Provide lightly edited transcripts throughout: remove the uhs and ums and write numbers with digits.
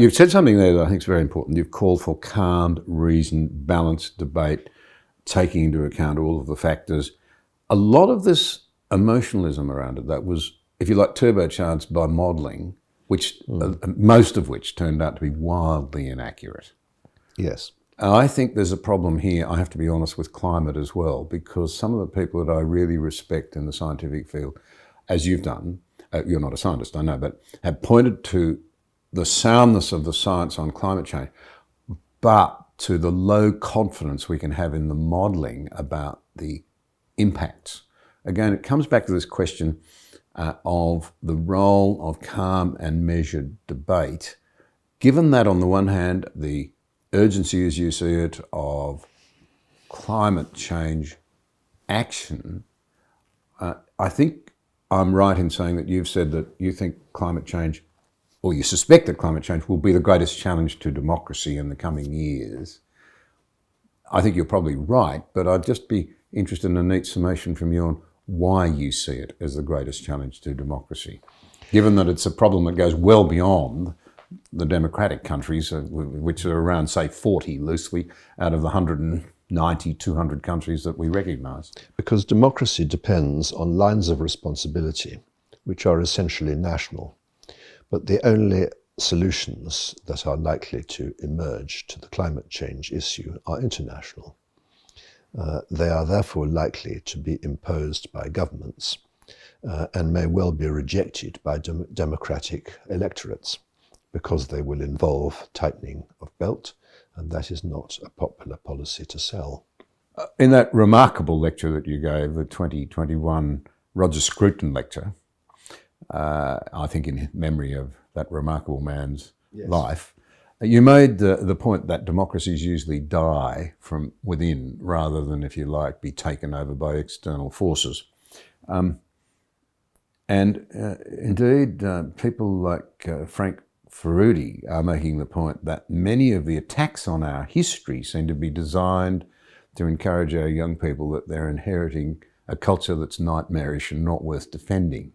You've said something there that I think is very important. You've called for calm, reasoned, balanced debate, taking into account all of the factors. A lot of this emotionalism around it, that was, if you like, turbocharged by modelling, which most of which turned out to be wildly inaccurate. Yes. I think there's a problem here, I have to be honest, with climate as well, because some of the people that I really respect in the scientific field, as you've done, you're not a scientist, I know, but have pointed to the soundness of the science on climate change, but to the low confidence we can have in the modelling about the impacts. Again, it comes back to this question of the role of calm and measured debate, given that on the one hand, the urgency, as you see it, of climate change action, I think I'm right in saying that you've said that you think climate change, or you suspect that climate change will be the greatest challenge to democracy in the coming years. I think you're probably right, but I'd just be interested in a neat summation from you on why you see it as the greatest challenge to democracy, given that it's a problem that goes well beyond the democratic countries, which are around, say, 40 loosely, out of the 190, 200 countries that we recognise. Because democracy depends on lines of responsibility, which are essentially national. But the only solutions that are likely to emerge to the climate change issue are international. They are therefore likely to be imposed by governments and may well be rejected by democratic electorates, because they will involve tightening of belt, and that is not a popular policy to sell. In that remarkable lecture that you gave, the 2021 Roger Scruton lecture, I think in memory of that remarkable man's life, you made the point that democracies usually die from within rather than, if you like, be taken over by external forces. Indeed, people like Frank Furedi are making the point that many of the attacks on our history seem to be designed to encourage our young people that they're inheriting a culture that's nightmarish and not worth defending.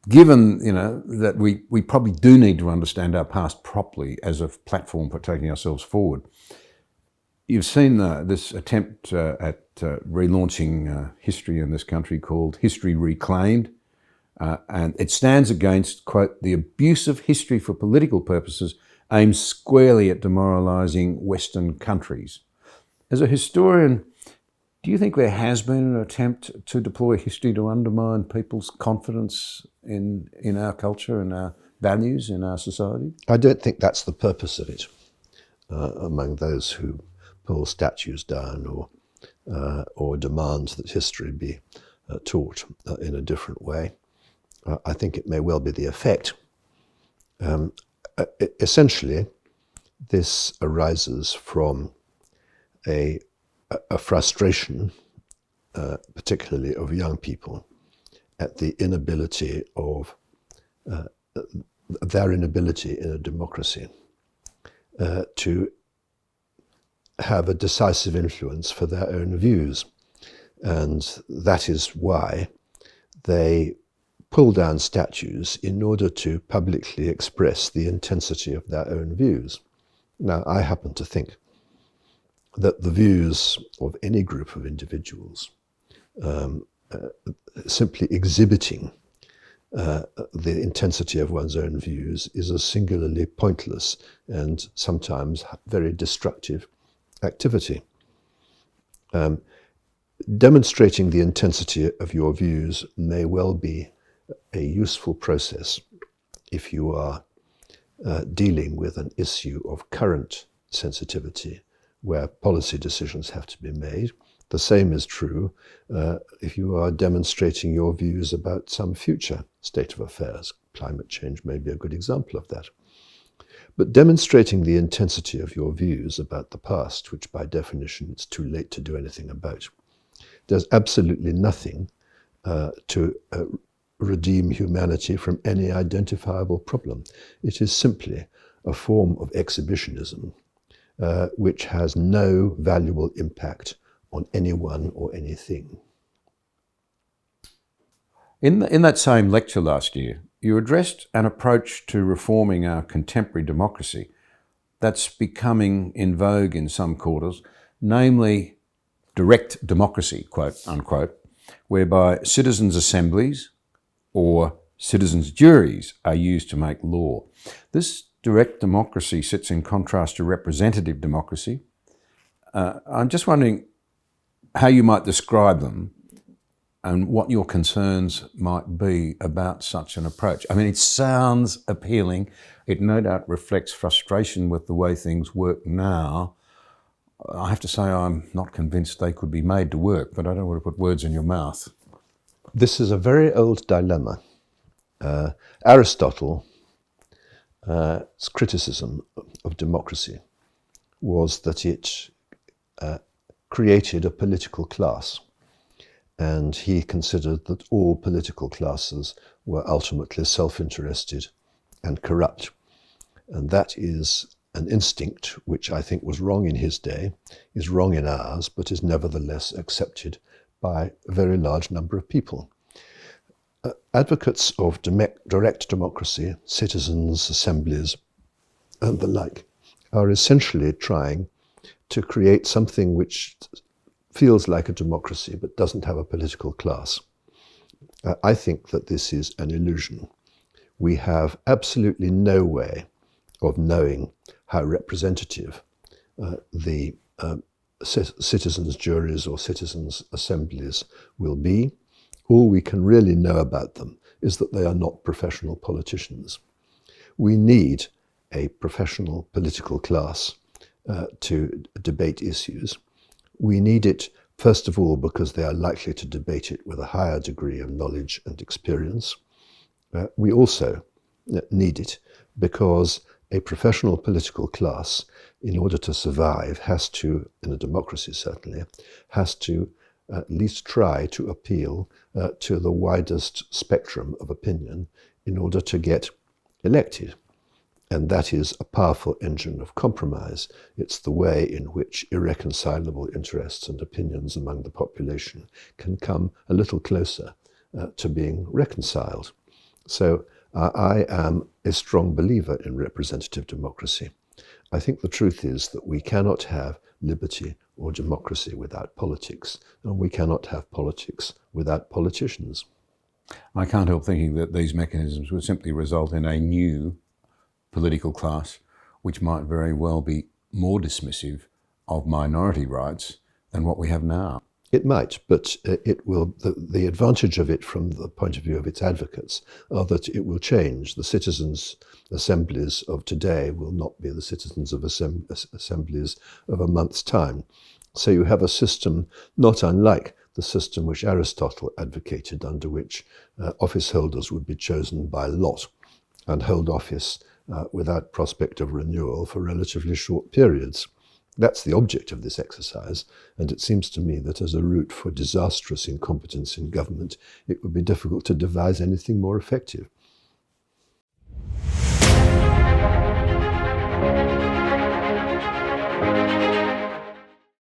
Given, that we probably do need to understand our past properly as a platform for taking ourselves forward, you've seen this attempt at relaunching history in this country called History Reclaimed, and it stands against, quote, the abuse of history for political purposes aimed squarely at demoralising Western countries. As a historian, do you think there has been an attempt to deploy history to undermine people's confidence in our culture and our values in our society? I don't think that's the purpose of it among those who pull statues down or demand that history be taught in a different way. I think it may well be the effect. Essentially, this arises from a frustration, particularly of young people, at the inability of their inability in a democracy to have a decisive influence for their own views. And that is why they pull down statues in order to publicly express the intensity of their own views. Now, I happen to think that the views of any group of individuals simply exhibiting the intensity of one's own views is a singularly pointless and sometimes very destructive activity. Demonstrating the intensity of your views may well be a useful process if you are dealing with an issue of current sensitivity where policy decisions have to be made. The same is true if you are demonstrating your views about some future state of affairs. Climate change may be a good example of that. But demonstrating the intensity of your views about the past, which by definition it's too late to do anything about, does absolutely nothing to redeem humanity from any identifiable problem. It is simply a form of exhibitionism which has no valuable impact on anyone or anything. In that same lecture last year, you addressed an approach to reforming our contemporary democracy that's becoming in vogue in some quarters, namely direct democracy, quote unquote, whereby citizens' assemblies or citizens' juries are used to make law. This direct democracy sits in contrast to representative democracy. I'm just wondering how you might describe them and what your concerns might be about such an approach. I mean, it sounds appealing. It no doubt reflects frustration with the way things work now. I have to say I'm not convinced they could be made to work, but I don't want to put words in your mouth. This is a very old dilemma. Aristotle's criticism of democracy was that it created a political class, and he considered that all political classes were ultimately self-interested and corrupt. And that is an instinct which I think was wrong in his day, is wrong in ours, but is nevertheless accepted by a very large number of people. Advocates of direct democracy, citizens' assemblies, and the like, are essentially trying to create something which feels like a democracy but doesn't have a political class. I think that this is an illusion. We have absolutely no way of knowing how representative the citizens' juries or citizens' assemblies will be. All we can really know about them is that they are not professional politicians. We need a professional political class to debate issues. We need it, first of all, because they are likely to debate it with a higher degree of knowledge and experience. We also need it because a professional political class, in order to survive, has to, in a democracy certainly, has to at least try to appeal to the widest spectrum of opinion in order to get elected. And that is a powerful engine of compromise. It's the way in which irreconcilable interests and opinions among the population can come a little closer to being reconciled. So I am a strong believer in representative democracy. I think the truth is that we cannot have liberty or democracy without politics, and we cannot have politics without politicians. I can't help thinking that these mechanisms would simply result in a new political class which might very well be more dismissive of minority rights than what we have now. It might, but it will. The advantage of it from the point of view of its advocates are that it will change. The citizens' assemblies of today will not be the citizens of assemblies of a month's time. So you have a system not unlike the system which Aristotle advocated, under which office holders would be chosen by lot and hold office without prospect of renewal for relatively short periods. That's the object of this exercise, and it seems to me that as a route for disastrous incompetence in government, it would be difficult to devise anything more effective.